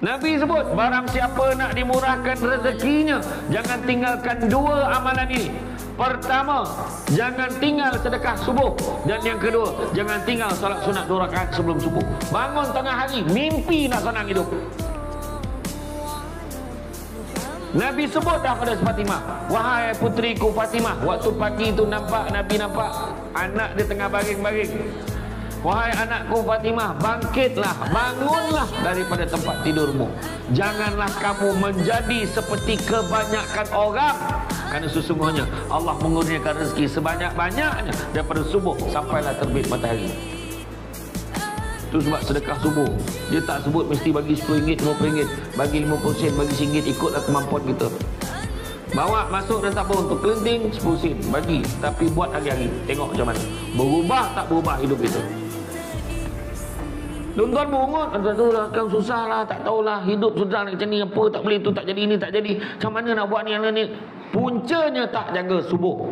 Nabi sebut, barang siapa nak dimurahkan rezekinya, jangan tinggalkan dua amalan ini. Pertama, jangan tinggal sedekah subuh. Dan yang kedua, jangan tinggal salat sunat 2 rakaat sebelum subuh. Bangun tengah hari, mimpi nak senang hidup. Nabi sebut dah pada Fatimah, wahai putriku Fatimah, waktu pagi itu Nabi nampak anak dia tengah baring-baring. Wahai anakku Fatimah, bangkitlah, bangunlah daripada tempat tidurmu. Janganlah kamu menjadi seperti kebanyakan orang. Kerana sesungguhnya Allah mengurniakan rezeki sebanyak-banyaknya daripada subuh sampailah terbit matahari. Itu sebab sedekah subuh, dia tak sebut mesti bagi RM10, RM50, bagi RM50, bagi RM1, ikutlah kemampuan kita. Bawa masuk dan tak apa, untuk kelenting RM10 bagi, tapi buat hari-hari, tengok macam mana. Berubah tak berubah hidup kita. Tuan-tuan berungut, tuan-tuan kan susah lah, tak tahulah, hidup susah macam ni, apa tak boleh, tu tak jadi, ini tak jadi, macam mana nak buat ni, yang ni. Puncanya tak jaga subuh.